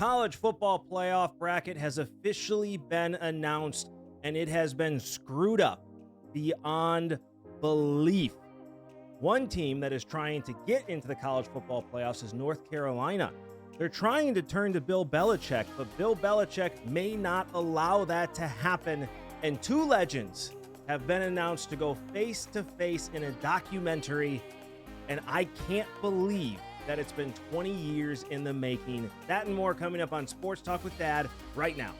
college football playoff bracket has officially been announced, and it has been screwed up beyond belief. One team that is trying to get into the college football playoffs is North Carolina. They're trying to turn to Bill Bellichick, but Bill Belichick may not allow that to happen. And two legends have been announced to go face to face in a documentary, and I can't believe that it's been 20 years in the making. That and more coming up on Sports Talk with Dad right now.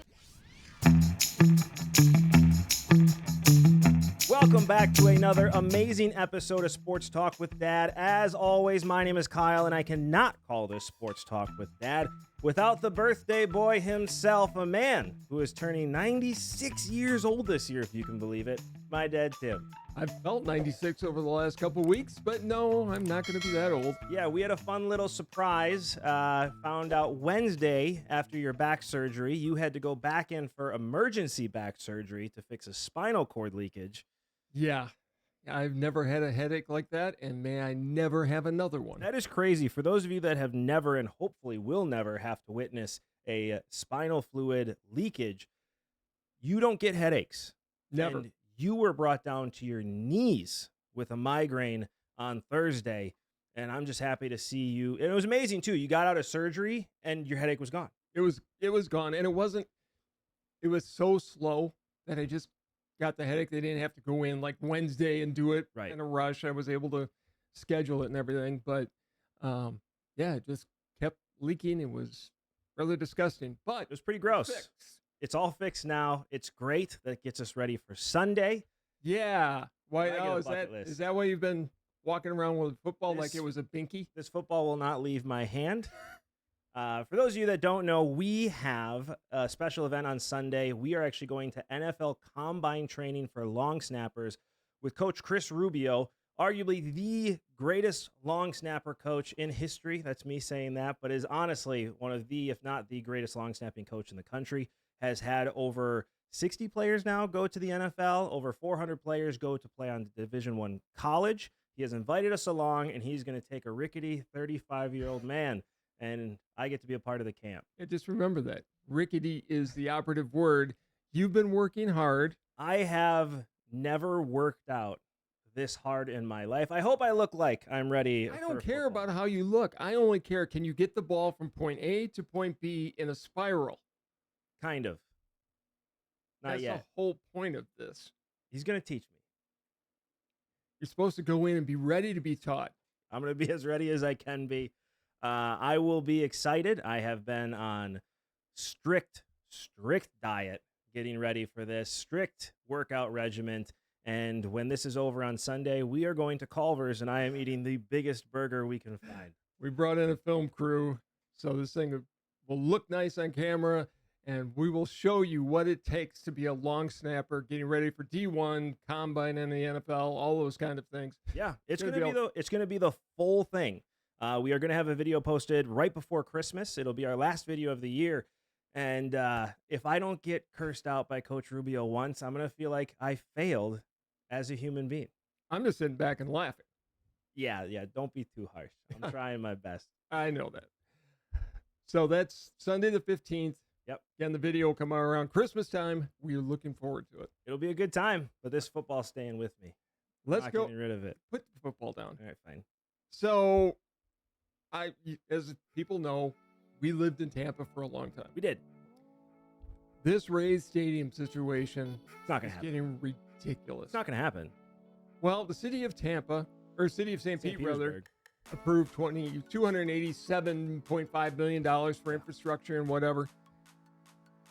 Welcome back to another amazing episode of Sports Talk with Dad. As always, my name is Kyle, and I cannot call this Sports Talk with Dad without the birthday boy himself, a man who is turning 96 years old this year, if you can believe it, my dad, Tim. I've felt 96 over the last couple weeks, but no, I'm not going to be that old. Yeah, we had a fun little surprise. Found out Wednesday after your back surgery, you had to go back in for emergency back surgery to fix a spinal cord leakage. Yeah, I've never had a headache like that, and may I never have another one. That is crazy. For those of you that have never and hopefully will never have to witness a spinal fluid leakage, you don't get headaches. Never. And you were brought down to your knees with a migraine on Thursday, and I'm just happy to see you. And it was amazing, too. You got out of surgery, and your headache was gone. It was gone, and it was so slow that I just got the headache. They didn't have to go in like Wednesday and do it Right. in a rush. I was able to schedule it and everything, but yeah, it just kept leaking. It was really disgusting, but It was pretty gross. fixed. It's all fixed now. It's great. That gets us ready for Sunday. Yeah. Why? I get a Oh, bucket list. is that why you've been walking around with football like This- it was a binky? This football will not leave my hand. For those of you that don't know, we have a special event on Sunday. We are actually going to NFL Combine training for long snappers with Coach Chris Rubio, arguably the greatest long snapper coach in history. That's me saying that, but is honestly one of the, if not the greatest long snapping coach in the country. Has had over 60 players now go to the NFL, over 400 players go to play on Division I college. He has invited us along, and he's going to take a rickety 35-year-old man, and I get to be a part of the camp. Yeah, just remember that. Rickety is the operative word. You've been working hard. I have never worked out this hard in my life. I hope I look like I'm ready. I don't for care football. about how you look. I only care, can you get the ball from point A to point B in a spiral? Kind of. Not That's yet. the whole point of this. He's going to teach me. You're supposed to go in and be ready to be taught. I'm going to be as ready as I can be. I will be excited. I have been on strict diet getting ready for this, strict workout regimen. And when this is over on Sunday, we are going to Culver's, and I am eating the biggest burger we can find. We brought in a film crew, so this thing will look nice on camera, and we will show you what it takes to be a long snapper, getting ready for D1, combine in the NFL, all those kind of things. Yeah, it's Gonna going to be the full thing. We are going to have a video posted right before Christmas. It'll be our last video of the year. And if I don't get cursed out by Coach Rubio once, I'm going to feel like I failed as a human being. I'm just sitting back and laughing. Yeah, don't be too harsh. I'm trying my best. I know that. So that's Sunday the 15th. Yep. Again, the video will come out around Christmas time. We are looking forward to it. It'll be a good time, but this football's staying with me. Let's Not go. getting rid of it. Put the football down. All right, fine. So, as people know, we lived in Tampa for a long time. We did. This Rays Stadium situation It's not going is to happen. getting ridiculous. It's not going to happen. Well, the city of Tampa, or city of St. St. Pete, rather, Petersburg. approved $287.5 million for infrastructure and whatever.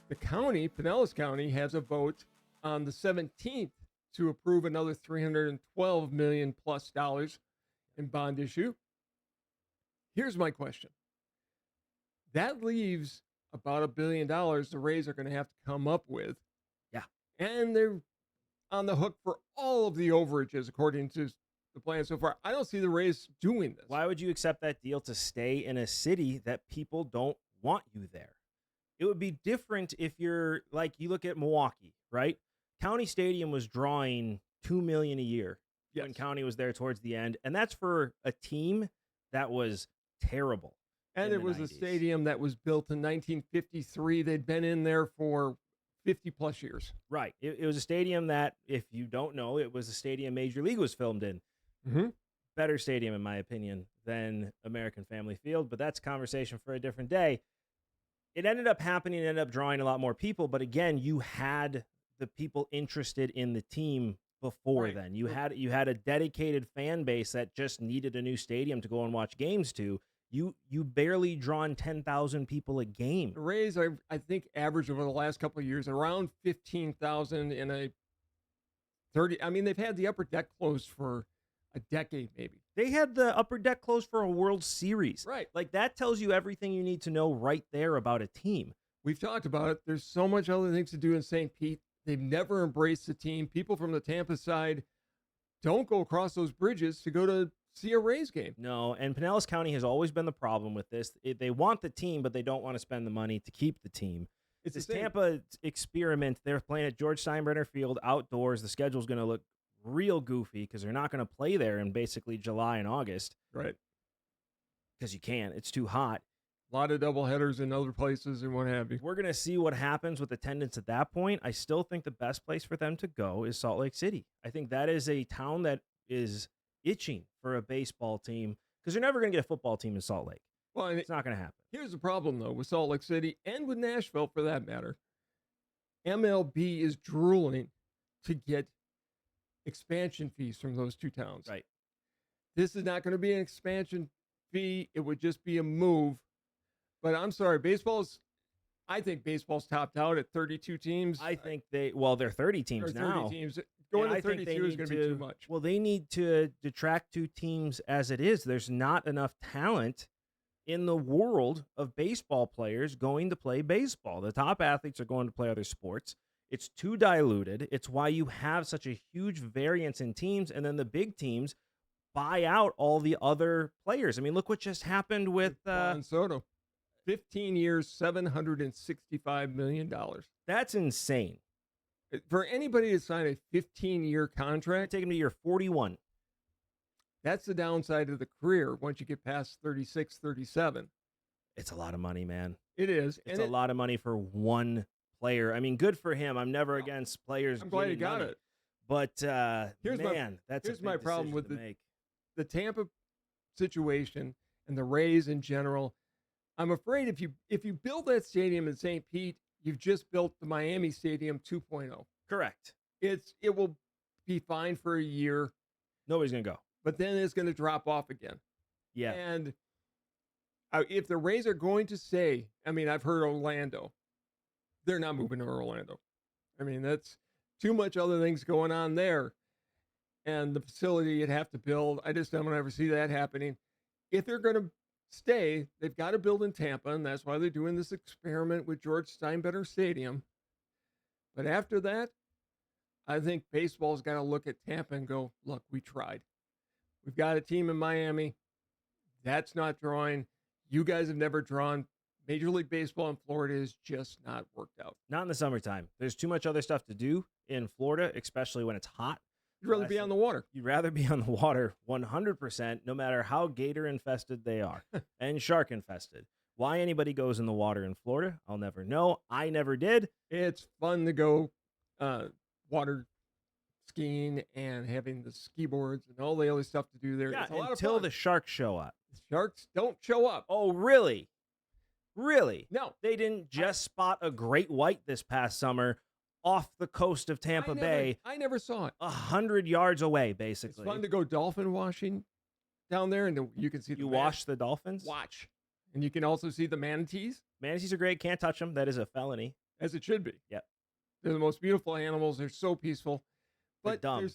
The county, Pinellas County, has a vote on the 17th to approve another $312 million plus in bond issue. Here's my question. That leaves about $1 billion the Rays are going to have to come up with. Yeah. And they're on the hook for all of the overages, according to the plan so far. I don't see the Rays doing this. Why would you accept that deal to stay in a city that people don't want you there? It would be different if you're like, you look at Milwaukee, right? County Stadium was drawing $2 million a year when Yes. County was there towards the end, and that's for a team that was terrible. And it was 90s. a stadium that was built in 1953. They'd been in there for 50 plus years. Right. It was a stadium that, if you don't know, it was a stadium Major League was filmed in. Mm-hmm. Better stadium, in my opinion, than American Family Field, but that's a conversation for a different day. It ended up happening, it ended up drawing a lot more people, but again, you had the people interested in the team before Right. then. You had a dedicated fan base that just needed a new stadium to go and watch games to. You barely drawn 10,000 people a game. The Rays, I think, averaged over the last couple of years around 15,000 in a 30. I mean, they've had the upper deck closed for a decade, maybe. They had the upper deck closed for a World Series. Right. Like, that tells you everything you need to know right there about a team. We've talked about it. There's so much other things to do in St. Pete. They've never embraced the team. People from the Tampa side don't go across those bridges to go to see a Rays game. No, and Pinellas County has always been the problem with this. They want the team, but they don't want to spend the money to keep the team. It's This the same. Tampa experiment, they're playing at George Steinbrenner Field outdoors. The schedule's going to look real goofy because they're not going to play there in basically July and August Right. because you can't. It's too hot. A lot of doubleheaders in other places and what have you. We're going to see what happens with attendance at that point. I still think the best place for them to go is Salt Lake City. I think that is a town that is itching for a baseball team because they're never going to get a football team in Salt Lake. Well, and It's not going to happen. here's the problem, though, with Salt Lake City and with Nashville, for that matter. MLB is drooling to get expansion fees from those two towns. Right. This is not going to be an expansion fee. It would just be a move. But I'm sorry, I think baseball's topped out at 32 teams. I think they're 30 or teams 30 now. teams. Going And to I think they 32 is need going to be too much. Well, they need to detract 2 teams as it is. There's not enough talent in the world of baseball players going to play baseball. The top athletes are going to play other sports. It's too diluted. It's why you have such a huge variance in teams, and then the big teams buy out all the other players. I mean, look what just happened with Juan Soto. 15 years, $765 million. that's insane. For anybody to sign a 15-year contract, Take him to year 41. that's the downside of the career once you get past 36, 37. It's a lot of money, man. It is. It's a lot of money for one player. I mean, good for him. I'm never against players. I'm glad he getting got money. it. But Here's that's my problem with to make. The Tampa situation and the Rays in general. I'm afraid if you build that stadium in St. Pete, you've just built the Miami Stadium 2.0. Correct. It will be fine for a year, Nobody's gonna go. but then it's going to drop off again. Yeah. And if the Rays are going to say, I mean, I've heard Orlando, they're not moving to Orlando. I mean, that's too much other things going on there. And the facility you'd have to build, I just don't ever see that happening. If they're going to stay, they've got to build in Tampa, and that's why they're doing this experiment with George Steinbrenner Stadium. But after that, I think baseball's got to look at Tampa and go, look, we tried. We've got a team in Miami. That's not drawing. You guys have never drawn. Major League Baseball in Florida is just not worked out. Not in the summertime. There's too much other stuff to do in Florida, especially when it's hot. You'd rather be on the water. You'd rather be on the water 100%, no matter how gator infested they are and shark infested. Why anybody goes in the water in Florida, I'll never know. I never did. It's fun to go water skiing and having the ski boards and all the other stuff to do there. Yeah, It's a lot until of fun. the sharks show up. The sharks don't show up. Oh, really? Really? No. They didn't just spot a great white this past summer off the coast of Tampa Bay, I never saw it. 100 yards away, basically. It's fun to go dolphin washing down there, and you can see You wash the dolphins? Watch. And you can also see the manatees, Manatees are great. Can't touch them. That is a felony. as it should be. Yep. They're the most beautiful animals. They're so peaceful. They're But dumb.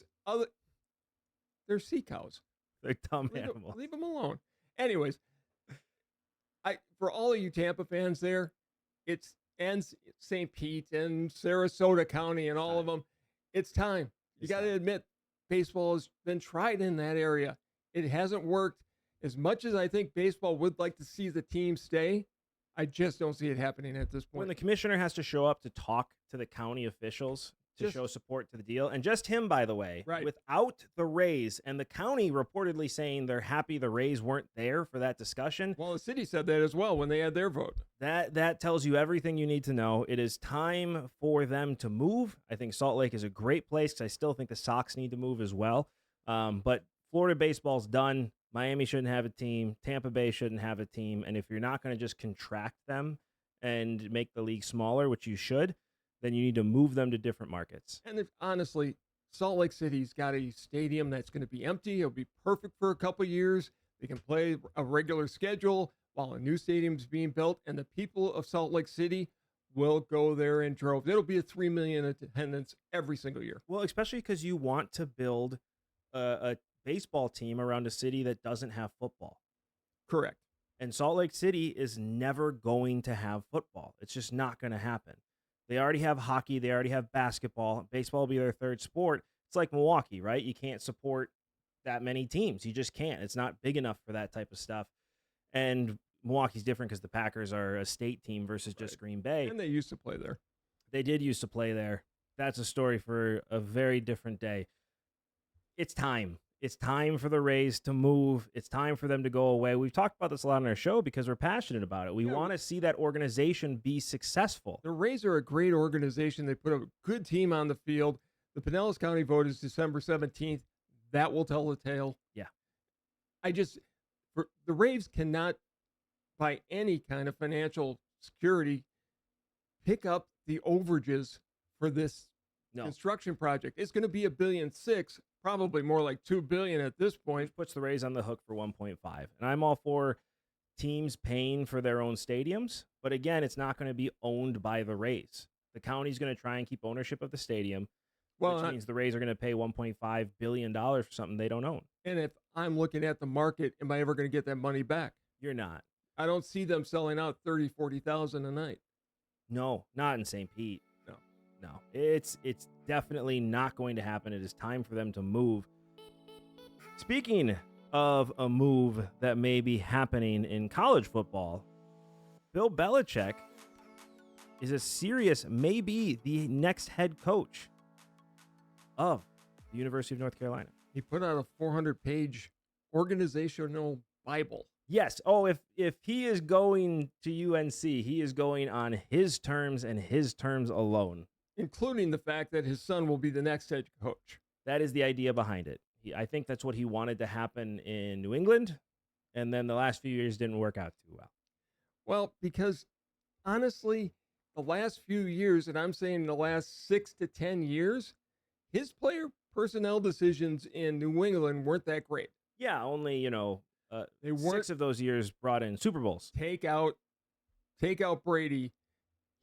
they're sea cows. They're dumb animals. Leave them alone. Anyways, for all of you Tampa fans there, and St. Pete and Sarasota County and all of them, it's time. You It's got to time. admit, baseball has been tried in that area. It hasn't worked. As much as I think baseball would like to see the team stay, I just don't see it happening at this When point. the commissioner has to show up to talk to the county officials, to show support to the deal. And just him, by the way, Right. without the Rays, and the county reportedly saying they're happy the Rays weren't there for that discussion. Well, the city said that as well when they had their vote. That tells you everything you need to know. It is time for them to move. I think Salt Lake is a great place because I still think the Sox need to move as well. But Florida baseball's done. Miami shouldn't have a team. Tampa Bay shouldn't have a team. And if you're not going to just contract them and make the league smaller, which you should, then you need to move them to different markets. And if, honestly, Salt Lake City's got a stadium that's going to be empty. It'll be perfect for a couple years. They can play a regular schedule while a new stadium's being built, and the people of Salt Lake City will go there in droves. It'll be a 3 million attendance every single year. Well, especially because you want to build a baseball team around a city that doesn't have football. Correct. And Salt Lake City is never going to have football. It's just not going to happen. They already have hockey. They already have basketball. Baseball will be their third sport. It's like Milwaukee, right? You can't support that many teams. You just can't. It's not big enough for that type of stuff. And Milwaukee's different because the Packers are a state team versus just Green Bay. And they used to play there. They did used to play there. That's a story for a very different day. It's time. It's time for the Rays to move. It's time for them to go away. We've talked about this a lot on our show because we're passionate about it. We want to see that organization be successful. The Rays are a great organization. They put a good team on the field. The Pinellas County vote is December 17th. That will tell the tale. Yeah. The Rays cannot, by any kind of financial security, pick up the overages for this construction project. It's going to be $1.6 billion, probably more like $2 billion at this point. Which puts the Rays on the hook for 1.5. And I'm all for teams paying for their own stadiums, but again, it's not going to be owned by the Rays. The county's going to try and keep ownership of the stadium, which means the Rays are going to pay $1.5 billion for something they don't own. And if I'm looking at the market, am I ever going to get that money back? You're not. I don't see them selling out 30, 40,000 a night. No, not in St. Pete. No. It's definitely not going to happen. It is time for them to move. Speaking of a move that may be happening in college football, Bill Bellichick is a serious, maybe the next head coach of the University of North Carolina. He put out a 400-page organizational Bible. Yes. Oh, if he is going to UNC, he is going on his terms and his terms alone. Including the fact that his son will be the next head coach. That is the idea behind it. I think that's what he wanted to happen in New England, and then the last few years didn't work out too well. Well, because honestly, the last few years, and I'm saying the last 6 to 10 years, his player personnel decisions in New England weren't that great. Yeah, only, they weren't 6 of those years brought in Super Bowls. Take out Brady.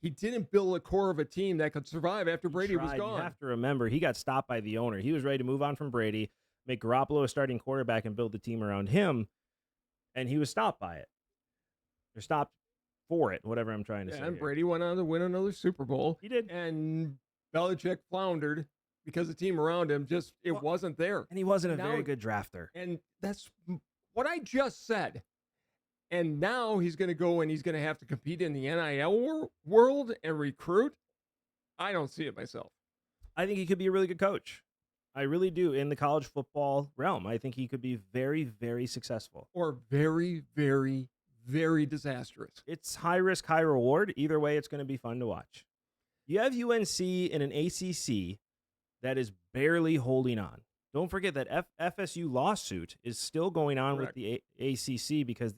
He didn't build a core of a team that could survive after Brady was gone. You have to remember, he got stopped by the owner. He was ready to move on from Brady, make Garoppolo a starting quarterback, and build the team around him, and he was stopped by it. Or stopped for it, whatever I'm trying to say. And here. Brady went on to win another Super Bowl. He did. And Belichick floundered because the team around him wasn't there. And he wasn't a very good drafter. And that's what I just said. And now he's going to go and he's going to have to compete in the NIL world and recruit. I don't see it myself. I think he could be a really good coach. I really do. In the college football realm, I think he could be very, very successful. Or very, very, very disastrous. It's high risk, high reward. Either way, it's going to be fun to watch. You have UNC in an ACC that is barely holding on. Don't forget that FSU lawsuit is still going on Correct. with the ACC because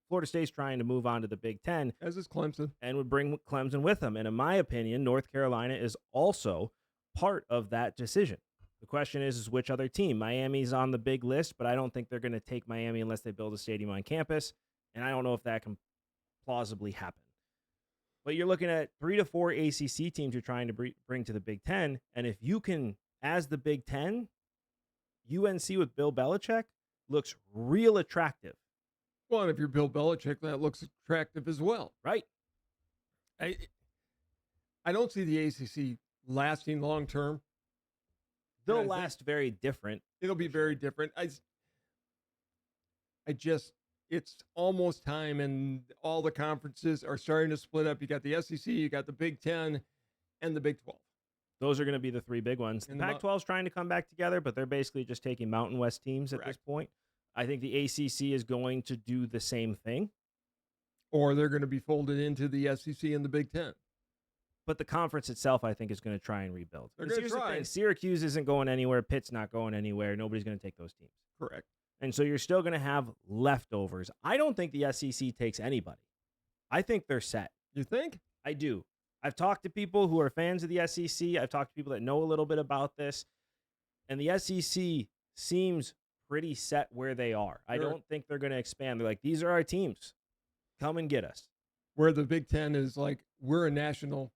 Florida State's trying to move on to the Big Ten. As is Clemson. And would bring Clemson with them. And in my opinion, North Carolina is also part of that decision. The question is which other team? Miami's on the big list, but I don't think they're going to take Miami unless they build a stadium on campus. And I don't know if that can plausibly happen. But you're looking at 3 to 4 ACC teams you're trying to bring to the Big Ten. And if you can, as the Big Ten, UNC with Bill Belichick looks real attractive. Well, and if you're Bill Belichick, that looks attractive as well. Right. I don't see the ACC lasting long term. They'll last very different. It'll be very different. It's almost time, and all the conferences are starting to split up. You got the SEC, you got the Big Ten, and the Big 12. Those are going to be the 3 big ones. The And the Pac-12 is trying to come back together, but they're basically just taking Mountain West teams at this Correct. point. I think the ACC is going to do the same thing. Or they're going to be folded into the SEC and the Big Ten. But the conference itself, I think, is going to try and rebuild. They're Because going to here's the try. thing, Syracuse isn't going anywhere. Pitt's not going anywhere. Nobody's going to take those teams. Correct. And so you're still going to have leftovers. I don't think the SEC takes anybody. I think they're set. You think? I do. I've talked to people who are fans of the SEC. I've talked to people that know a little bit about this. And the SEC seems pretty set where they are. I Sure. don't think they're going to expand. They're like, these are our teams. Come and get us. Where the Big Ten is like, we're a national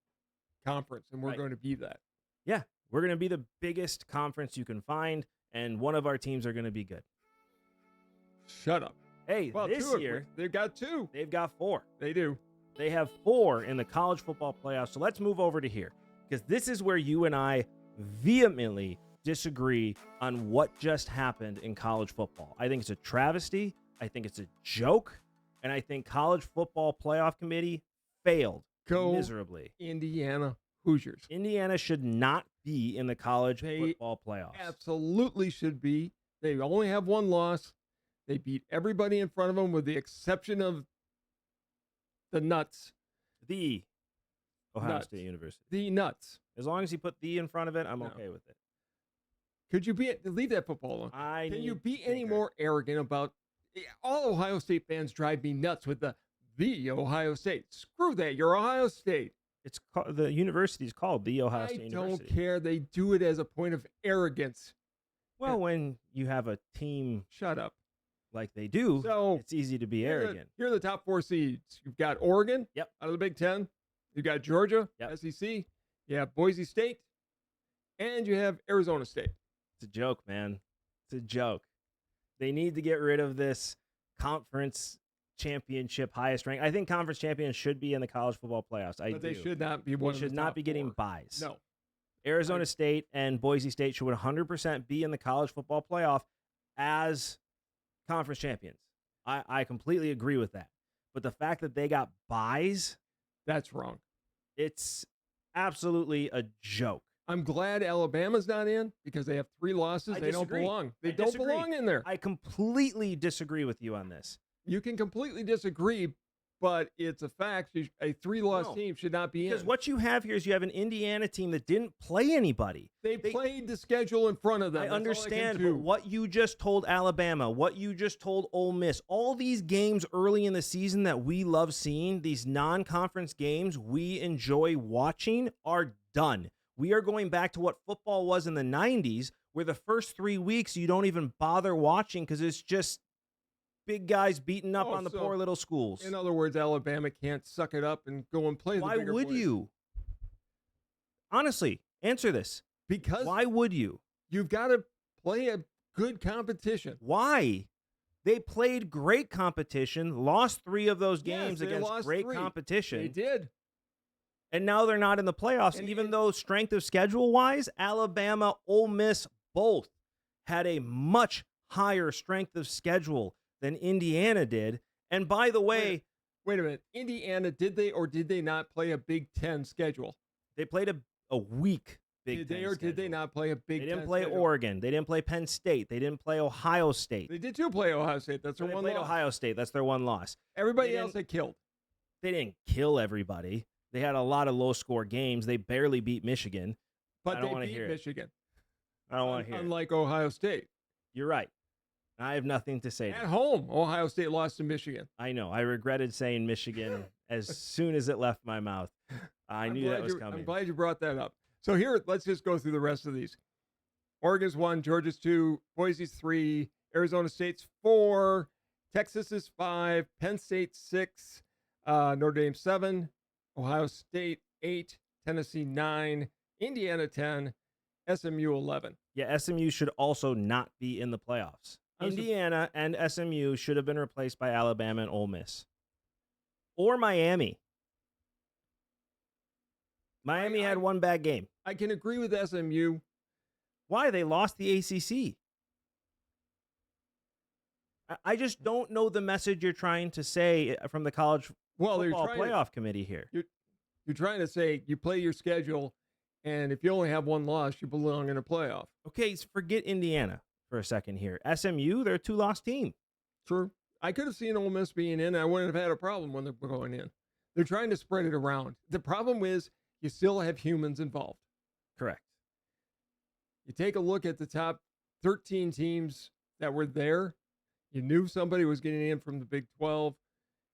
conference and we're Right. going to be that. Yeah, we're going to be the biggest conference you can find, and one of our teams are going to be good. Shut up. Hey, Well, this year, they've got 2. they've got 4. They do. They have 4 in the college football playoffs. So let's move over to here, because this is where you and I vehemently disagree on what just happened in college football. I think it's a travesty. I think it's a joke. And I think college football playoff committee failed Go miserably. Indiana Hoosiers. Indiana should not be in the college They football playoffs. Absolutely should be. They only have 1 loss. They beat everybody in front of them with the exception of the Nuts. The Ohio Nuts. State University. The Nuts. As long as you put the in front of it, I'm No. okay with it. Could you be leave that football alone? I Can you need be any Baker. more arrogant about all Ohio State fans drive me nuts with the Ohio State. Screw that. You're Ohio State. It's called, the university is called the Ohio I State don't University. care. They do it as a point of arrogance. Well, when you have a team Shut up. like they do, So it's easy to be arrogant. Here are the top 4 seeds. You've got Oregon. Yep. Out of the Big Ten. You've got Georgia. Yep. SEC. You have Boise State. And you have Arizona State. It's a joke, man. It's a joke. They need to get rid of this conference championship highest rank. I think conference champions should be in the college football playoffs. But they should not be one They of the should not top be getting 4. buys. No. Arizona State and Boise State should 100% be in the college football playoff as conference champions. I completely agree with that. But the fact that they got buys, That's wrong. it's absolutely a joke. I'm glad Alabama's not in because they have 3 losses. I They don't disagree. belong. They I don't disagree. belong in there. I completely disagree with you on this. You can completely disagree, but it's a fact. A 3-loss No, team should not be Because in. what you have here is you have an Indiana team that didn't play anybody. They played the schedule in front of them. I That's all understand, can do. but what you just told Alabama, what you just told Ole Miss, all these games early in the season that we love seeing, these non-conference games we enjoy watching, are done. We are going back to what football was in the 90s, where the first 3 weeks you don't even bother watching because it's just big guys beating up on the so, poor little schools. In other words, Alabama can't suck it up and go and play Why the bigger would boys. you? Honestly, answer this. Because Why would you? you've got to play a good competition. Why? They played great competition, lost 3 of those Yes, games they against lost great 3. competition. They did. And now they're not in the playoffs, And- even and- though strength of schedule wise, Alabama, Ole Miss, both had a much higher strength of schedule than Indiana did. And by the way, Wait a minute. Indiana, did they or did they not play a Big Ten schedule? they played a weak Big Did Ten they or did they schedule. not play a Big They Ten didn't play schedule? Oregon. They didn't play Penn State. They didn't play Ohio State. They did too play Ohio State. That's their They one played loss. Ohio State. That's their one loss. Everybody They else didn't- they killed. They didn't kill everybody. They had a lot of low-score games. They barely beat Michigan. But I don't they wanna beat hear it. Michigan. I don't want to hear it. Unlike Ohio State. You're right. I have nothing to say to At that. home, Ohio State lost to Michigan. I know. I regretted saying Michigan as soon as it left my mouth. I knew that was coming. I'm glad you brought that up. So here, let's just go through the rest of these. Oregon's 1, Georgia's 2, Boise's 3, Arizona State's 4, Texas is 5, Penn State 6, Notre Dame 7, Ohio State 8, Tennessee 9, Indiana 10, SMU 11. Yeah, SMU should also not be in the playoffs. Indiana and SMU should have been replaced by Alabama and Ole Miss. Or Miami. Miami had one bad game. I can agree with SMU. Why? They lost the ACC. I just don't know the message you're trying to say from the college Well, football playoff committee here. You're trying to say you play your schedule And if you only have one loss, you belong in a playoff. Okay, so forget Indiana for a second here. SMU, they're a 2-loss team. True. I could have seen Ole Miss being in. I wouldn't have had a problem when they're going in. They're trying to spread it around. The problem is you still have humans involved. Correct. You take a look at the top 13 teams that were there. You knew somebody was getting in from the Big 12.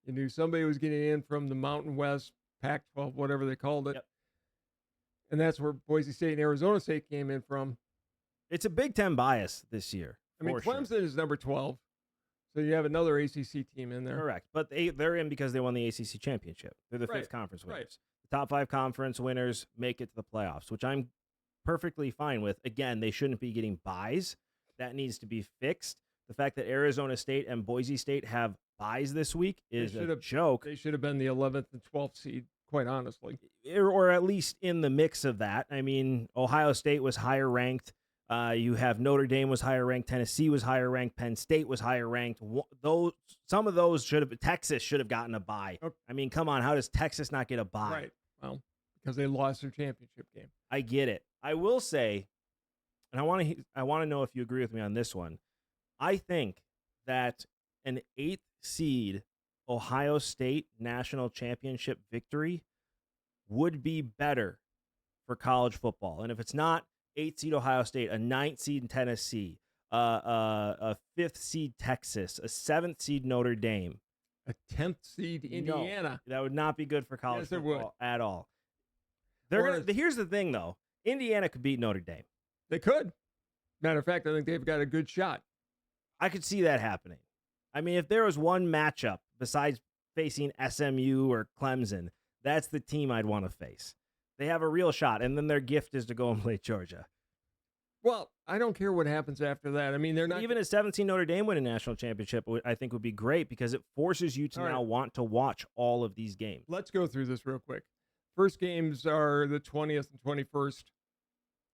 You knew somebody was getting in from the Mountain West, Pac-12, whatever they called it. Yep. And that's where Boise State and Arizona State came in from. It's a Big Ten bias this year. I mean, for Clemson sure. is number 12. So you have another ACC team in there. Correct. But they're in because they won the ACC championship. They're the fifth conference winners. Right. The top 5 conference winners make it to the playoffs, which I'm perfectly fine with. Again, they shouldn't be getting buys. That needs to be fixed. The fact that Arizona State and Boise State have buys this week is a joke. They should have been the 11th and 12th seed, quite honestly. Or at least in the mix of that. I mean, Ohio State was higher ranked. You have Notre Dame was higher ranked. Tennessee was higher ranked. Penn State was higher ranked. Some of those Texas should have gotten a bye. Okay. I mean, come on. How does Texas not get a bye? Right. Well, because they lost their championship game. I get it. I will say, and I want to know if you agree with me on this one. I think that an 8th seed Ohio State national championship victory would be better for college football. And if it's not 8th seed Ohio State, a 9th seed in Tennessee, a 5th seed Texas, a 7th seed Notre Dame, a 10th seed Indiana. No, that would not be good for college football at all. Or Here's the thing, though. Indiana could beat Notre Dame. They could. Matter of fact, I think they've got a good shot. I could see that happening. I mean, if there was one matchup besides facing SMU or Clemson, that's the team I'd want to face. They have a real shot, and then their gift is to go and play Georgia. Well, I don't care what happens after that. I mean, they're not even a 17 Notre Dame win a national championship. I think would be great because it forces you to now want to watch all of these games. Let's go through this real quick. First games are the 20th and 21st.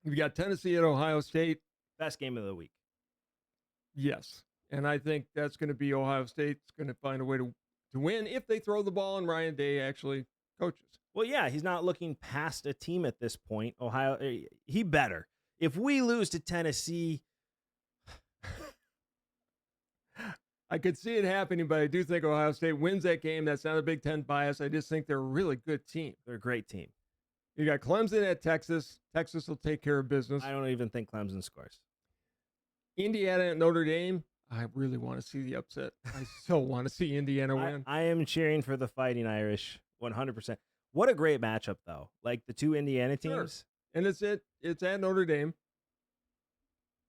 We've got Tennessee at Ohio State. Best game of the week. Yes. And I think that's going to be Ohio State's going to find a way to win if they throw the ball and Ryan Day actually coaches. Well, yeah, he's not looking past a team at this point. Ohio, he better. If we lose to Tennessee, I could see it happening, but I do think Ohio State wins that game. That's not a Big Ten bias. I just think they're a really good team. They're a great team. You got Clemson at Texas. Texas will take care of business. I don't even think Clemson scores. Indiana at Notre Dame. I really want to see the upset. I so want to see Indiana win. I am cheering for the Fighting Irish 100%. What a great matchup, though. Like the two Indiana teams. Sure. And it's at Notre Dame.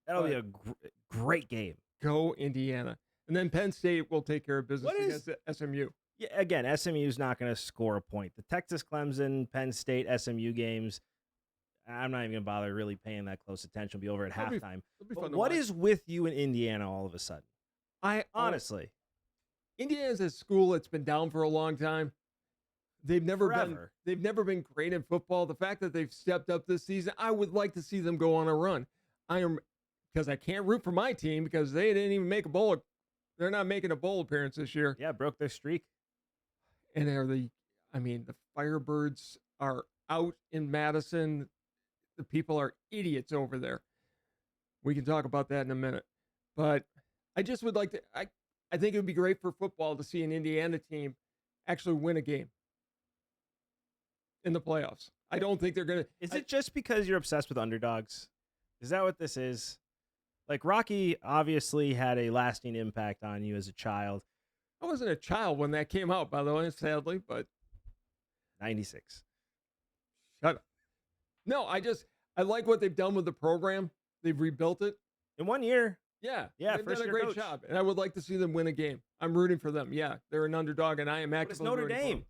That'll be a great game. Go Indiana. And then Penn State will take care of business against SMU. Yeah, again, SMU's not going to score a point. The Texas, Clemson, Penn State, SMU games, I'm not even going to bother really paying that close attention. It'll be over at halftime. But what is with you in Indiana all of a sudden? Honestly. Indiana's a school that's been down for a long time. They've never been great in football. The fact that they've stepped up this season, I would like to see them go on a run. Because I can't root for my team because they didn't even make a bowl. They're not making a bowl appearance this year. Yeah, broke their streak. And the Firebirds are out in Madison. The people are idiots over there. We can talk about that in a minute. But I just would like to, I think it would be great for football to see an Indiana team actually win a game in the playoffs. I don't think they're going to. Is it just because you're obsessed with underdogs? Is that what this is? Like, Rocky obviously had a lasting impact on you as a child. I wasn't a child when that came out, by the way, sadly, but 96. Shut up. No, I like what they've done with the program. They've rebuilt it. In 1 year. Yeah. Yeah, they've done a great job. And I would like to see them win a game. I'm rooting for them. Yeah, they're an underdog, and I am actively Notre Dame.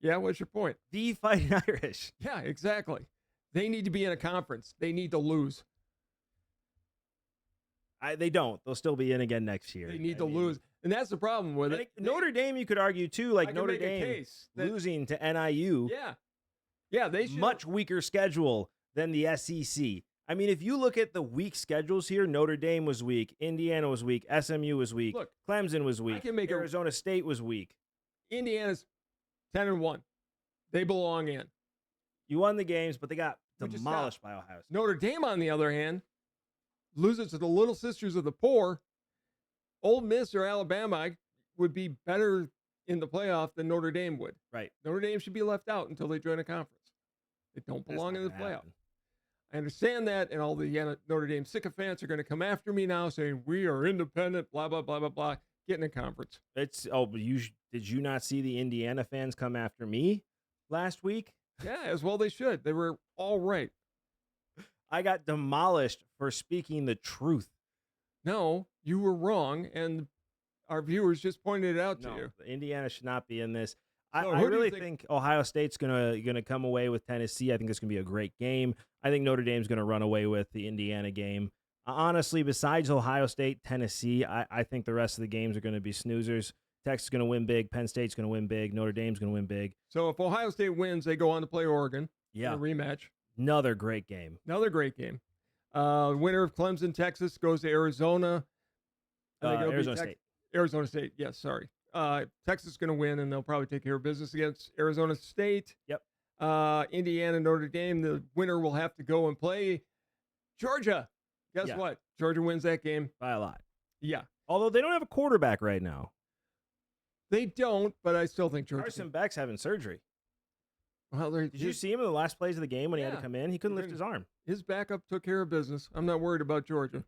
Yeah, what's your point? The Fighting Irish. Yeah, exactly. They need to be in a conference. They need to lose. They don't. They'll still be in again next year. They need to lose. And that's the problem with it. Notre Dame, you could argue, too, like Notre Dame losing to NIU. Yeah. Yeah, they should. Much weaker schedule than the SEC. I mean, if you look at the weak schedules here, Notre Dame was weak. Indiana was weak. SMU was weak. Look, Clemson was weak. Arizona State was weak. Indiana's 10-1. They belong in. You won the games, but they got Which is demolished by Ohio State. Notre Dame, on the other hand, loses to the Little Sisters of the Poor. Ole Miss or Alabama would be better in the playoff than Notre Dame would. Right. Notre Dame should be left out until they join a conference. They don't belong in the playoff. Happen. I understand that, and all the Notre Dame sycophants are going to come after me now saying we are independent, blah, blah, blah, blah, blah. Get in a conference. But did you not see the Indiana fans come after me last week? Yeah, as well they should. They were all right. I got demolished for speaking the truth. No, you were wrong, and our viewers just pointed it out to you. Indiana should not be in this. So I really think Ohio State's gonna come away with Tennessee. I think it's gonna be a great game. I think Notre Dame's gonna run away with the Indiana game. Honestly, besides Ohio State, Tennessee, I think the rest of the games are gonna be snoozers. Texas is gonna win big. Penn State's gonna win big. Notre Dame's gonna win big. So if Ohio State wins, they go on to play Oregon. Yeah, in a rematch. Another great game. Another great game. Winner of Clemson, Texas goes to Arizona. Arizona State. Arizona State. Yes, sorry. Texas is going to win, and they'll probably take care of business against Arizona State. Yep. Indiana, Notre Dame. The winner will have to go and play Georgia. Guess what? Georgia wins that game by a lot. Yeah. Although they don't have a quarterback right now. They don't, but I still think Georgia. Carson Beck's having surgery. Well, did you see him in the last plays of the game when he had to come in? He couldn't lift his arm. His backup took care of business. I'm not worried about Georgia.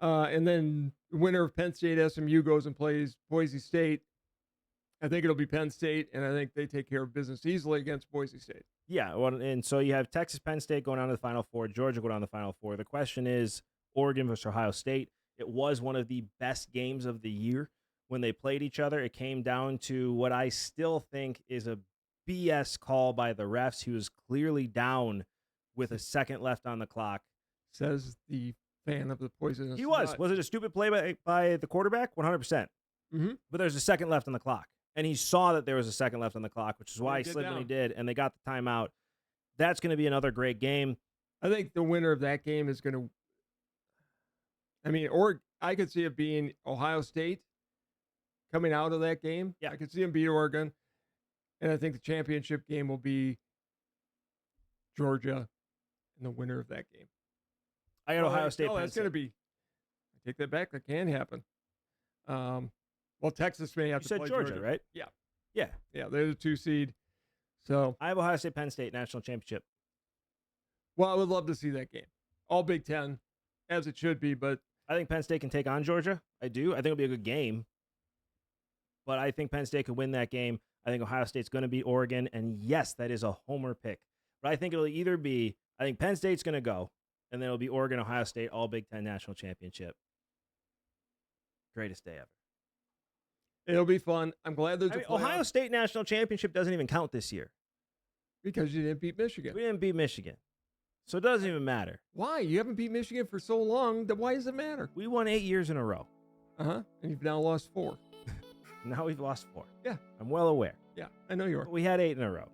And then the winner of Penn State, SMU goes and plays Boise State. I think it'll be Penn State, and I think they take care of business easily against Boise State. Yeah, well, and so you have Texas, Penn State going on to the Final Four, Georgia going on to the Final Four. The question is Oregon versus Ohio State. It was one of the best games of the year when they played each other. It came down to what I still think is a BS call by the refs. He was clearly down with a second left on the clock. Says the fan of the poisonous. He was. Nut. Was it a stupid play by the quarterback? 100%. Mm-hmm. But there's a second left on the clock. And he saw that there was a second left on the clock, which is why he slid when he did, and they got the timeout. That's going to be another great game. I think the winner of that game is going to – I mean, or I could see it being Ohio State coming out of that game. Yeah. I could see them beat Oregon. And I think the championship game will be Georgia and the winner of that game. I got Ohio State. No, that's going to be – I take that back. That can happen. Well, Texas may have you to said play Georgia, right? Yeah. Yeah. Yeah, they're the 2 seed. So I have Ohio State, Penn State national championship. Well, I would love to see that game. All Big Ten, as it should be, but I think Penn State can take on Georgia. I do. I think it'll be a good game. But I think Penn State could win that game. I think Ohio State's going to beat Oregon. And yes, that is a homer pick. But I think it'll either be, I think Penn State's going to go, and then it'll be Oregon, Ohio State, all Big Ten national championship. Greatest day ever. It'll be fun. I'm glad there's Ohio State national championship doesn't even count this year. Because you didn't beat Michigan. We didn't beat Michigan. So it doesn't even matter. Why? You haven't beat Michigan for so long. Then why does it matter? We won 8 years in a row. Uh-huh. And you've now lost 4. Now we've lost 4. Yeah. I'm well aware. Yeah, I know you are. But we had 8 in a row.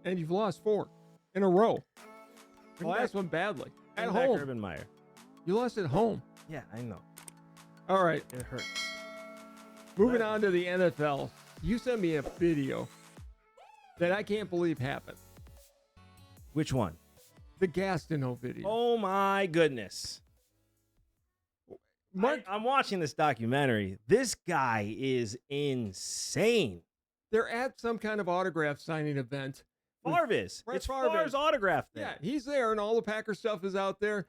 And you've lost 4 in a row. The last one badly. At home. Urban Meyer. You lost at home. Yeah, I know. All right. It hurts. Moving on to the NFL. You sent me a video that I can't believe happened. Which one? The Gastineau video. Oh, my goodness. Mark, I'm watching this documentary. This guy is insane. They're at some kind of autograph signing event. Favre is. It's Favre's autograph there. Yeah, he's there, and all the Packer stuff is out there.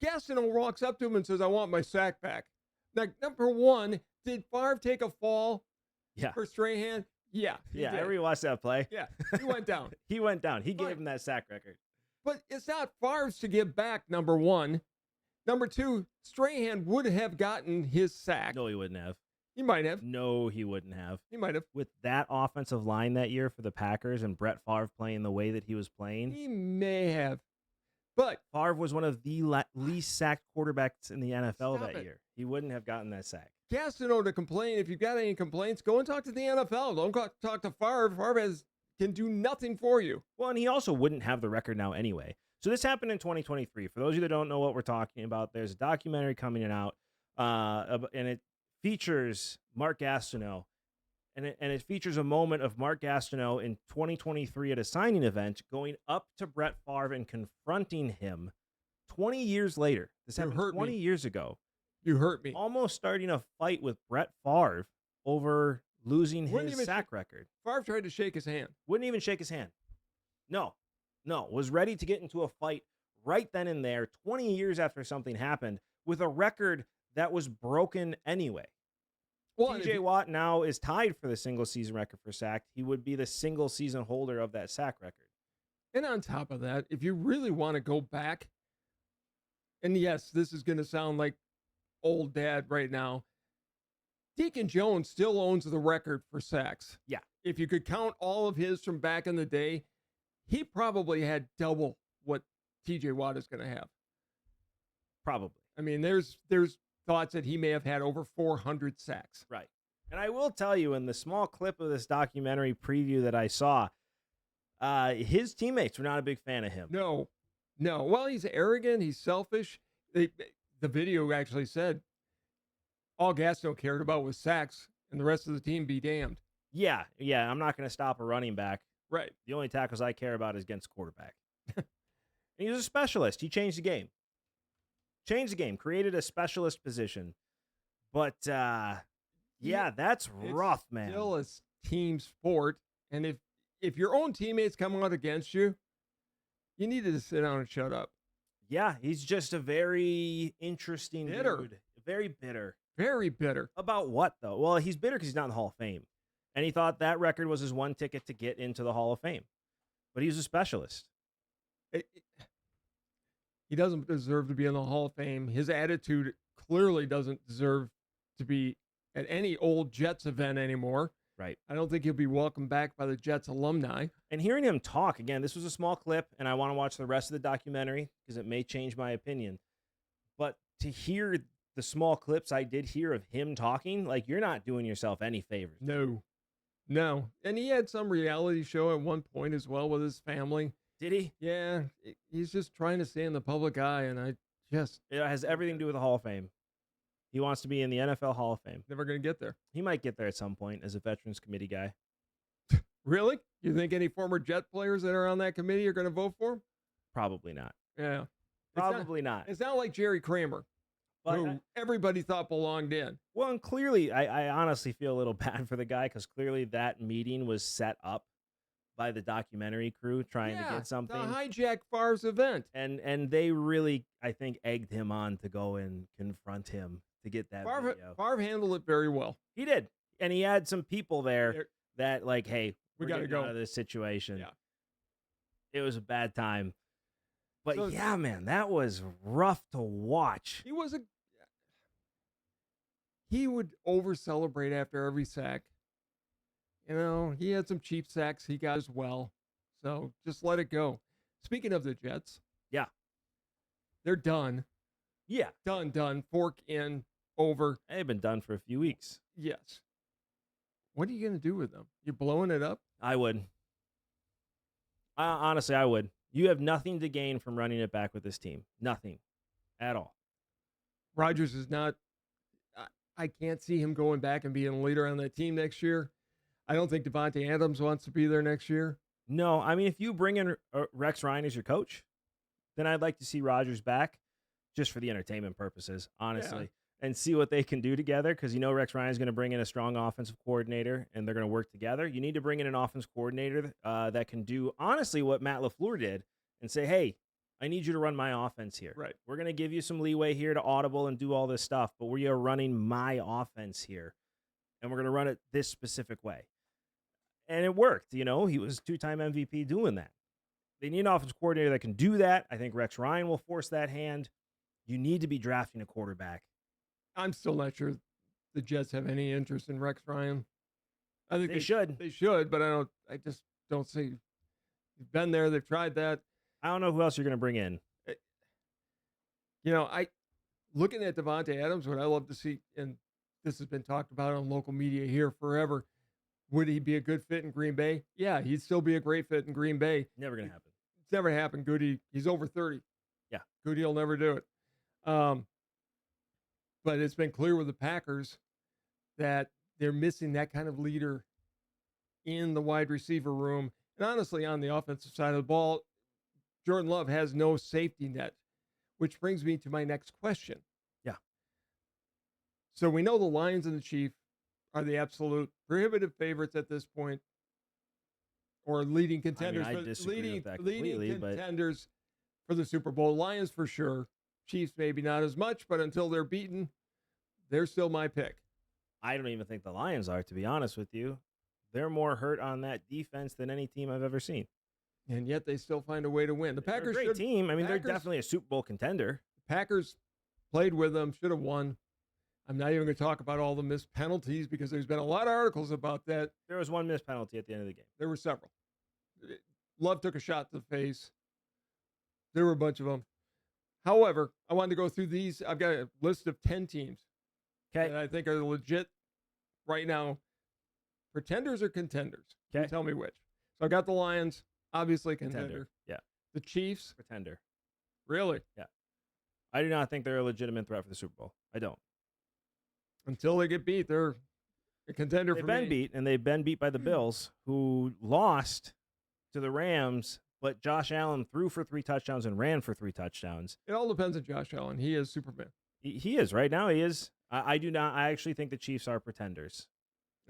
Gastineau walks up to him and says, I want my sack back. Now, number one, did Favre take a fall for Strahan? Yeah. Yeah, I rewatched that play. Yeah, he went down. He went down. He gave him that sack record. But it's not Favre's to give back, number one. Number two, Strahan would have gotten his sack. No, he wouldn't have. He might have. No, he wouldn't have. He might have. With that offensive line that year for the Packers and Brett Favre playing the way that he was playing. He may have. But Favre was one of the least sacked quarterbacks in the NFL that year. He wouldn't have gotten that sack. Gastineau to complain. If you've got any complaints, go and talk to the NFL. Don't talk to Favre. Favre can do nothing for you. Well, and he also wouldn't have the record now anyway. So this happened in 2023. For those of you that don't know what we're talking about, there's a documentary coming out, and it features Mark Gastineau. And it features a moment of Mark Gastineau in 2023 at a signing event going up to Brett Favre and confronting him 20 years later. This happened 20 years ago. You hurt me. Almost starting a fight with Brett Favre over losing his sack record. Favre tried to shake his hand. Wouldn't even shake his hand. No. Was ready to get into a fight right then and there, 20 years after something happened, with a record that was broken anyway. Well, TJ Watt now is tied for the single season record for sack. He would be the single season holder of that sack record. And on top of that, if you really want to go back, and yes, this is going to sound like old dad right now, Deacon Jones still owns the record for sacks. Yeah. If you could count all of his from back in the day, he probably had double what TJ Watt is going to have. Probably. I mean, there's thoughts that he may have had over 400 sacks. Right. And I will tell you, in the small clip of this documentary preview that I saw, his teammates were not a big fan of him. No. Well, he's arrogant. He's selfish. The video actually said all Gastineau cared about was sacks, and the rest of the team be damned. Yeah. I'm not going to stop a running back. Right. The only tackles I care about is against quarterback. And he was a specialist. He changed the game. Created a specialist position. But, that's rough, man. It's still a team sport, and if your own teammates come out against you, you need to sit down and shut up. Yeah, he's just a very interesting dude. Very bitter. Very bitter. About what, though? Well, he's bitter because he's not in the Hall of Fame. And he thought that record was his one ticket to get into the Hall of Fame. But he was a specialist. He doesn't deserve to be in the Hall of Fame. His attitude clearly doesn't deserve to be at any old Jets event anymore. Right. I don't think he'll be welcomed back by the Jets alumni. And hearing him talk, again, this was a small clip, and I want to watch the rest of the documentary because it may change my opinion. But to hear the small clips I did hear of him talking, like, you're not doing yourself any favors. No. And he had some reality show at one point as well with his family. Did he? Yeah. He's just trying to stay in the public eye, and it has everything to do with the Hall of Fame. He wants to be in the NFL Hall of Fame. Never going to get there. He might get there at some point as a Veterans Committee guy. Really? You think any former Jet players that are on that committee are going to vote for him? Probably not. Yeah. Probably not. It's not like Jerry Kramer, who everybody thought belonged in. Well, and clearly, I honestly feel a little bad for the guy because clearly that meeting was set up by the documentary crew trying to get something. To hijack Favre's event. And they really, I think, egged him on to go and confront him to get that video. Favre handled it very well. He did. And he had some people there that, like, hey, we got to go out of this situation. Yeah. It was a bad time. But man, that was rough to watch. He would over celebrate after every sack. You know, he had some cheap sacks he got as well. So just let it go. Speaking of the Jets. Yeah. They're done. Yeah. Done. Fork in, over. They've been done for a few weeks. Yes. What are you going to do with them? You blowing it up? I would. Honestly, I would. You have nothing to gain from running it back with this team. Nothing at all. Rodgers is not. I can't see him going back and being a leader on that team next year. I don't think Devontae Adams wants to be there next year. No, I mean, if you bring in Rex Ryan as your coach, then I'd like to see Rodgers back just for the entertainment purposes, honestly, and see what they can do together because Rex Ryan is going to bring in a strong offensive coordinator and they're going to work together. You need to bring in an offense coordinator that can do, honestly, what Matt LaFleur did and say, hey, I need you to run my offense here. Right. We're going to give you some leeway here to audible and do all this stuff, but we are running my offense here, and we're going to run it this specific way. And it worked. He was two-time MVP doing that. They need an offense coordinator that can do that. I think Rex Ryan will force that hand. You need to be drafting a quarterback. I'm still not sure the Jets have any interest in Rex Ryan. I think they should. They should, but I just don't see. They've been there. They've tried that. I don't know who else you're going to bring in. Looking at Devontae Adams, what I love to see, and this has been talked about on local media here forever, would he be a good fit in Green Bay? Yeah, he'd still be a great fit in Green Bay. Never going to happen. It's never happened. Goody, he's over 30. Yeah. Goody will never do it. But it's been clear with the Packers that they're missing that kind of leader in the wide receiver room. And honestly, on the offensive side of the ball, Jordan Love has no safety net, which brings me to my next question. Yeah. So we know the Lions and the Chiefs are the absolute prohibitive favorites at this point, or leading contenders. I disagree with that completely, leading contenders for the Super Bowl. Lions for sure. Chiefs maybe not as much, but until they're beaten, they're still my pick. I don't even think the Lions are, to be honest with you. They're more hurt on that defense than any team I've ever seen. And yet they still find a way to win. The Packers they're a great team. I mean, they're definitely a Super Bowl contender. The Packers played with them, should have won. I'm not even going to talk about all the missed penalties because there's been a lot of articles about that. There was one missed penalty at the end of the game. There were several. Love took a shot to the face. There were a bunch of them. However, I wanted to go through these. I've got a list of 10 teams that I think are legit right now. Pretenders or contenders? Okay. Tell me which. So I got the Lions, obviously contender. Yeah. The Chiefs. Pretender. Really? Yeah. I do not think they're a legitimate threat for the Super Bowl. I don't. Until they get beat, they're a contender for me. They've been beat, and they've been beat by the Bills, who lost to the Rams, but Josh Allen threw for 3 touchdowns and ran for 3 touchdowns. It all depends on Josh Allen. He is Superman. He is. Right now, he is. I do not. I actually think the Chiefs are pretenders.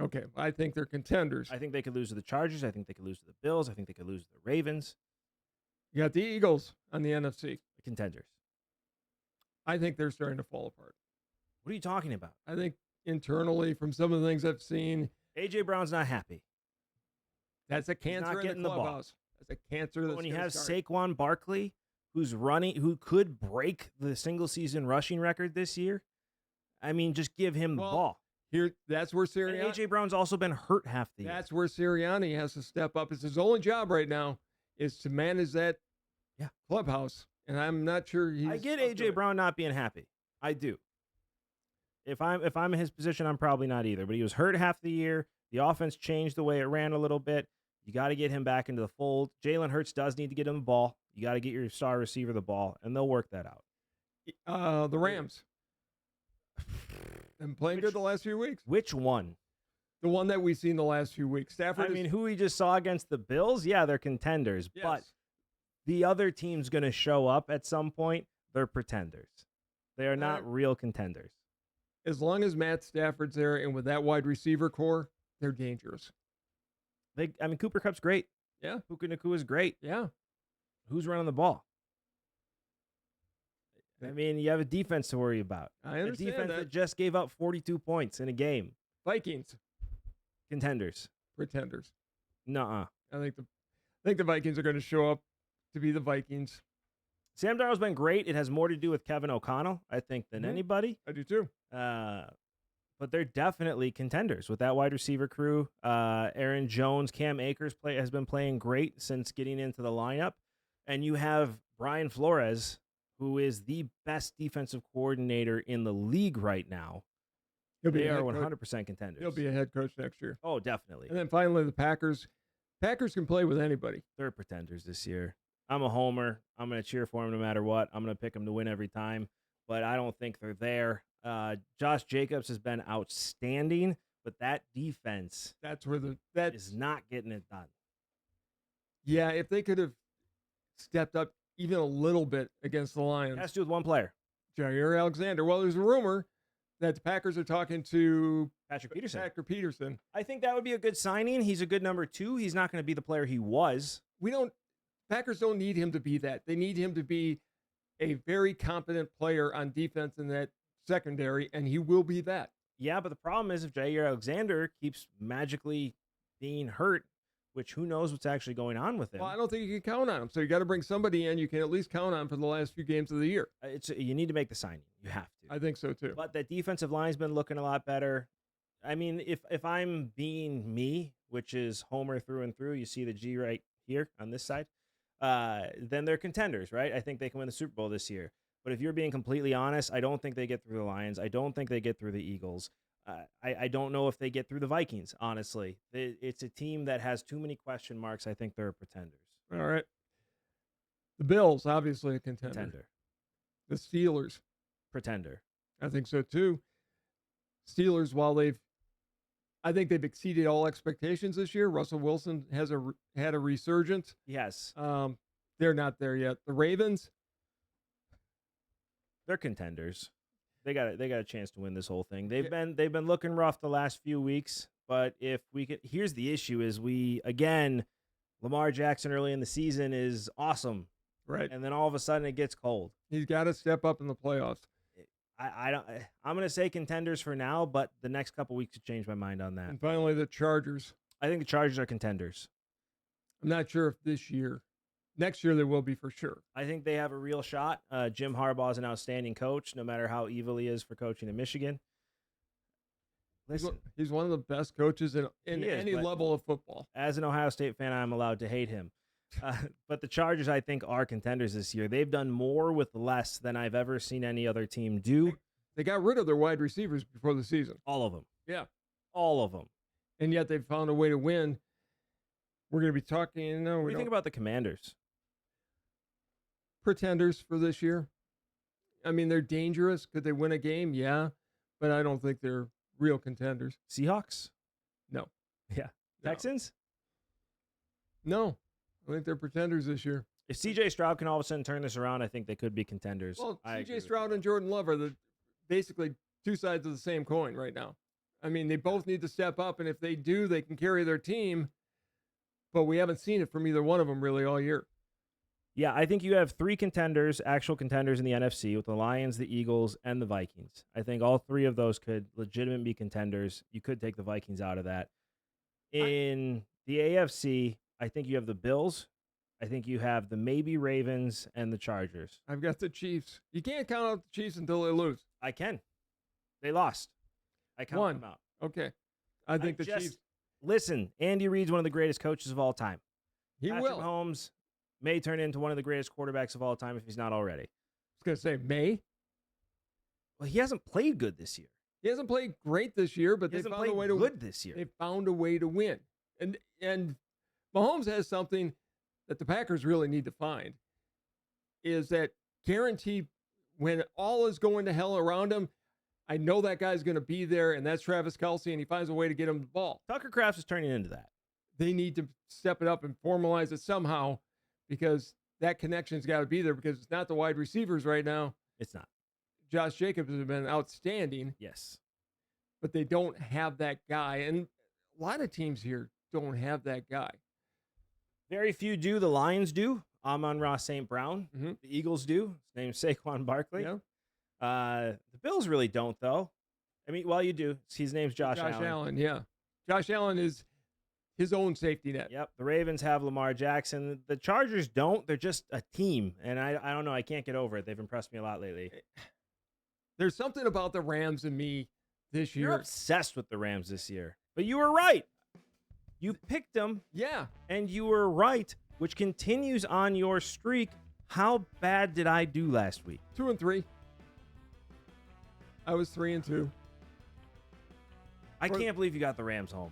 Okay. I think they're contenders. I think they could lose to the Chargers. I think they could lose to the Bills. I think they could lose to the Ravens. You got the Eagles on the NFC. The contenders. I think they're starting to fall apart. What are you talking about? I think internally, from some of the things I've seen, A.J. Brown's not happy. That's a cancer in the clubhouse. That's a cancer. When you have Saquon Barkley, who's running, who could break the single season rushing record this year, I mean, just give him the ball. That's where Sirianni. A.J. Brown's also been hurt half the year. That's where Sirianni has to step up. It's his only job right now is to manage that clubhouse. And I'm not sure he's. I get A.J. Brown not being happy. I do. If I'm in his position, I'm probably not either. But he was hurt half the year. The offense changed the way it ran a little bit. You got to get him back into the fold. Jalen Hurts does need to get him the ball. You got to get your star receiver the ball, and they'll work that out. The Rams. Been playing good the last few weeks. Which one? The one that we've seen the last few weeks. Stafford. I mean, who we just saw against the Bills? Yeah, they're contenders. Yes. But the other team's going to show up at some point. They're pretenders. They are not real contenders. As long as Matt Stafford's there and with that wide receiver core, they're dangerous. Cooper Kupp's great. Yeah. Puka Nacua is great. Yeah. Who's running the ball? I mean, you have a defense to worry about. I understand a defense that. that just gave up 42 points in a game. Vikings. Contenders. Pretenders. Nuh-uh. I think the Vikings are going to show up to be the Vikings. Sam Darnold's been great. It has more to do with Kevin O'Connell, I think, than anybody. I do too. But they're definitely contenders with that wide receiver crew. Aaron Jones, Cam Akers has been playing great since getting into the lineup. And you have Brian Flores, who is the best defensive coordinator in the league right now. They are 100% contenders. He'll be a head coach next year. Oh, definitely. And then finally, the Packers. Packers can play with anybody. They're pretenders this year. I'm a homer. I'm going to cheer for them no matter what. I'm going to pick them to win every time. But I don't think they're there. Josh Jacobs has been outstanding, but that defense is not getting it done. Yeah, if they could have stepped up even a little bit against the Lions. It has to do with one player. Jair Alexander. Well, there's a rumor that the Packers are talking to Patrick Peterson. I think that would be a good signing. He's a good number 2. He's not going to be the player he was. Packers don't need him to be that. They need him to be a very competent player on defense in that secondary, and he will be that. Yeah, but the problem is if Jair Alexander keeps magically being hurt, which who knows what's actually going on with him. Well, I don't think you can count on him. So you got to bring somebody in you can at least count on for the last few games of the year. You need to make the signing. You have to. I think so too. But that defensive line's been looking a lot better. I mean, if I'm being me, which is Homer through and through, you see the G right here on this side, then they're contenders, right? I think they can win the Super Bowl this year. But if you're being completely honest, I don't think they get through the Lions. I don't think they get through the Eagles. I don't know if they get through the Vikings, honestly. It's a team that has too many question marks. I think they're pretenders. All right. The Bills, obviously a contender. The Steelers. Pretender. I think so too. Steelers, while they've I think they've exceeded all expectations this year. Russell Wilson has had a resurgence. Yes. They're not there yet. The Ravens, they're contenders. They got a chance to win this whole thing. They've been looking rough the last few weeks, but if we could, here's the issue: is Lamar Jackson early in the season is awesome, right? And then all of a sudden it gets cold. He's got to step up in the playoffs. I'm going to say contenders for now, but the next couple weeks to change my mind on that. And finally, the Chargers. I think the Chargers are contenders. I'm not sure if this year. Next year, they will be for sure. I think they have a real shot. Jim Harbaugh is an outstanding coach, no matter how evil he is for coaching in Michigan. Listen, he's one of the best coaches in any level of football. As an Ohio State fan, I'm allowed to hate him. But the Chargers, I think, are contenders this year. They've done more with less than I've ever seen any other team do. They got rid of their wide receivers before the season. All of them. Yeah. All of them. And yet they've found a way to win. We're going to be talking. What do you think about the Commanders? Pretenders for this year. I mean, they're dangerous. Could they win a game? Yeah. But I don't think they're real contenders. Seahawks? No. Yeah. No. Texans? No. I think they're pretenders this year. If C.J. Stroud can all of a sudden turn this around, I think they could be contenders. Well, C.J. Stroud and Jordan Love are basically two sides of the same coin right now. I mean, they both need to step up, and if they do, they can carry their team. But we haven't seen it from either one of them really all year. Yeah, I think you have three contenders, actual contenders in the NFC with the Lions, the Eagles, and the Vikings. I think all three of those could legitimately be contenders. You could take the Vikings out of that. In the AFC, I think you have the Bills. I think you have the maybe Ravens and the Chargers. I've got the Chiefs. You can't count out the Chiefs until they lose. I can. They lost. I count them out. Okay. I think the Chiefs. Listen, Andy Reid's one of the greatest coaches of all time. Patrick Mahomes may turn into one of the greatest quarterbacks of all time if he's not already. I was going to say may. Well, he hasn't played good this year. He hasn't played great this year, but they found a way to good this year. They found a way to win. And Mahomes has something that the Packers really need to find, is that guarantee when all is going to hell around him, I know that guy's going to be there, and that's Travis Kelce, and he finds a way to get him the ball. Tucker Kraft is turning into that. They need to step it up and formalize it somehow, because that connection's got to be there, because it's not the wide receivers right now. It's not. Josh Jacobs has been outstanding. Yes. But they don't have that guy, and a lot of teams here don't have that guy. Very few do. The Lions do. Amon-Ra St. Brown. Mm-hmm. The Eagles do. His name's Saquon Barkley. Yeah. The Bills really don't, though. I mean, well, you do. His name's Josh Allen. Yeah. Josh Allen is his own safety net. Yep. The Ravens have Lamar Jackson. The Chargers don't. They're just a team. And I don't know. I can't get over it. They've impressed me a lot lately. There's something about the Rams and me this year. You're obsessed with the Rams this year. But you were right. You picked them. Yeah. And you were right, which continues on your streak. How bad did I do last week? 2-3. I was 3-2. I can't believe you got the Rams home.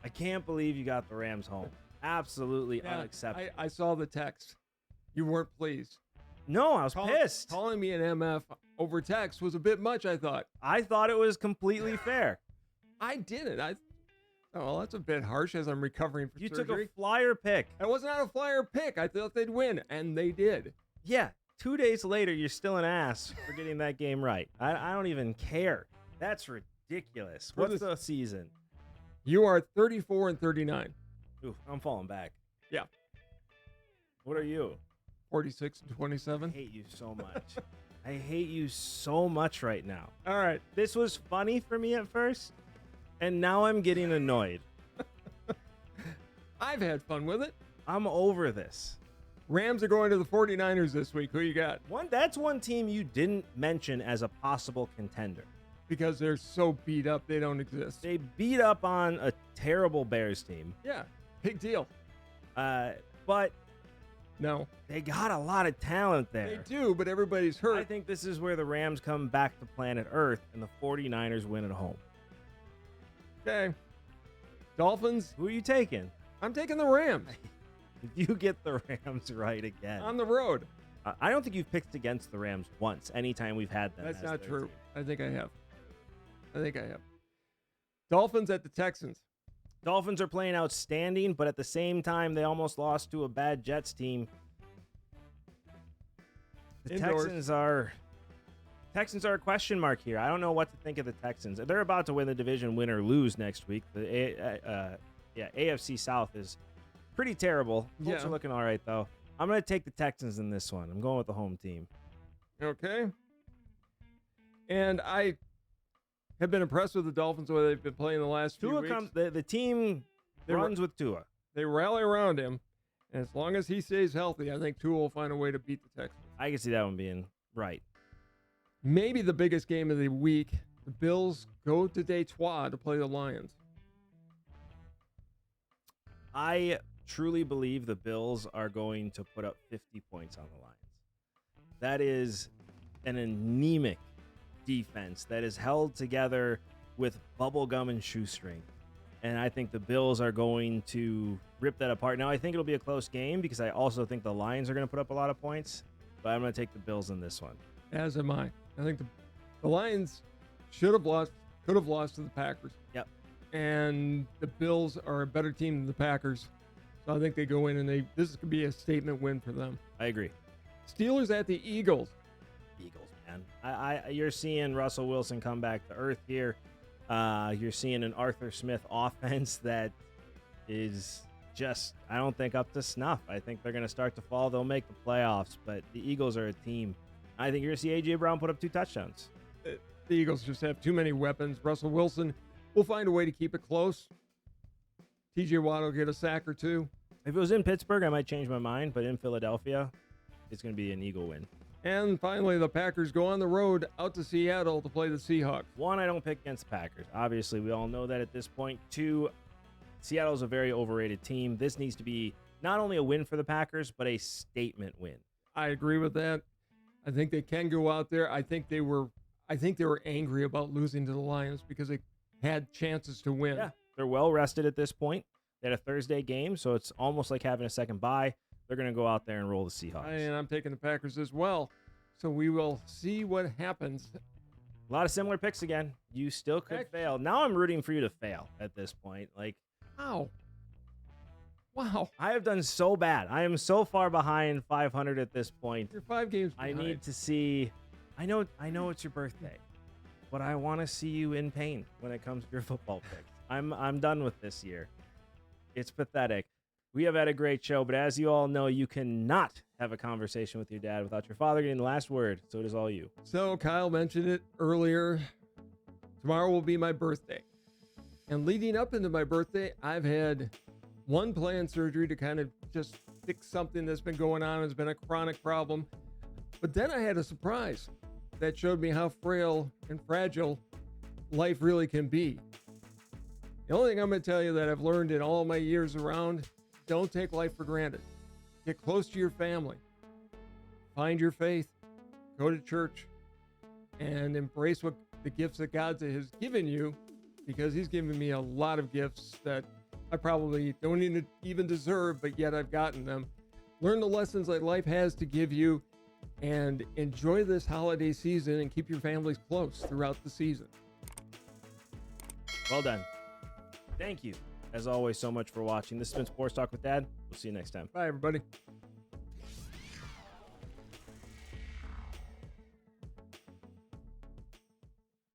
I can't believe you got the Rams home. Absolutely unacceptable. I saw the text. You weren't pleased. No, I was pissed. Calling me an MF over text was a bit much, I thought. I thought it was completely fair. I didn't. Well, that's a bit harsh as I'm recovering from surgery. You took a flyer pick. It was not a flyer pick. I thought they'd win, and they did. Yeah. 2 days later, you're still an ass for getting that game right. I don't even care. That's ridiculous. What's the season? You are 34-39. Ooh, I'm falling back. Yeah. What are you? 46-27. I hate you so much. I hate you so much right now. All right. This was funny for me at first, and now I'm getting annoyed. I've had fun with it. I'm over this. Rams are going to the 49ers this week. Who you got? That's one team you didn't mention as a possible contender. Because they're so beat up, they don't exist. They beat up on a terrible Bears team. Yeah, big deal. But no, they got a lot of talent there. They do, but everybody's hurt. I think this is where the Rams come back to planet Earth and the 49ers win at home. Okay. Dolphins. Who are you taking? I'm taking the Rams. You get the Rams right again. On the road. I don't think you've picked against the Rams once anytime we've had them. That's not true. I think I have. Dolphins at the Texans. Dolphins are playing outstanding, but at the same time, they almost lost to a bad Jets team. The Indoors. Texans are a question mark here. I don't know what to think of the Texans. They're about to win the division, win or lose next week. The AFC South is pretty terrible. Colts are looking all right, though. I'm going to take the Texans in this one. I'm going with the home team. Okay. And I have been impressed with the Dolphins, the way they've been playing the last few weeks. The team runs with Tua. They rally around him, and as long as he stays healthy, I think Tua will find a way to beat the Texans. I can see that one being right. Maybe the biggest game of the week, the Bills go to Detroit to play the Lions. I truly believe the Bills are going to put up 50 points on the Lions. That is an anemic defense that is held together with bubblegum and shoestring. And I think the Bills are going to rip that apart. Now, I think it'll be a close game because I also think the Lions are going to put up a lot of points. But I'm going to take the Bills in this one. As am I. I think the Lions could have lost to the Packers. Yep. And the Bills are a better team than the Packers. So I think they go in and this could be a statement win for them. I agree. Steelers at the Eagles. Eagles, man. You're seeing Russell Wilson come back to earth here. You're seeing an Arthur Smith offense that is just, I don't think, up to snuff. I think they're going to start to fall. They'll make the playoffs, but the Eagles are a team. I think you're going to see A.J. Brown put up 2 touchdowns. The Eagles just have too many weapons. Russell Wilson will find a way to keep it close. T.J. Watt will get a sack or 2. If it was in Pittsburgh, I might change my mind, but in Philadelphia, it's going to be an Eagle win. And finally, the Packers go on the road out to Seattle to play the Seahawks. 1, I don't pick against the Packers. Obviously, we all know that at this point. 2, Seattle's a very overrated team. This needs to be not only a win for the Packers, but a statement win. I agree with that. I think they can go out there. I think they were angry about losing to the Lions because they had chances to win. Yeah, they're well rested at this point. They had a Thursday game, so it's almost like having a second bye. They're going to go out there and roll the Seahawks. And I'm taking the Packers as well. So we will see what happens. A lot of similar picks again. You still could fail. Now I'm rooting for you to fail at this point. Like, wow. I have done so bad. I am so far behind 500 at this point. You're 5 games behind. I need to see. I know it's your birthday, but I want to see you in pain when it comes to your football picks. I'm done with this year. It's pathetic. We have had a great show, but as you all know, you cannot have a conversation with your dad without your father getting the last word. So it is all you. So Kyle mentioned it earlier. Tomorrow will be my birthday. And leading up into my birthday, I've had one planned surgery to kind of just fix something that's been going on. It's been a chronic problem. But then I had a surprise that showed me how frail and fragile life really can be. The only thing I'm going to tell you that I've learned in all my years around, don't take life for granted. Get close to your family. Find your faith. Go to church. And embrace the gifts that God has given you, because he's given me a lot of gifts that I probably don't even deserve, but yet I've gotten them. Learn the lessons that life has to give you and enjoy this holiday season and keep your families close throughout the season. Well done. Thank you, as always, so much for watching. This has been Sports Talk with Dad. We'll see you next time. Bye, everybody.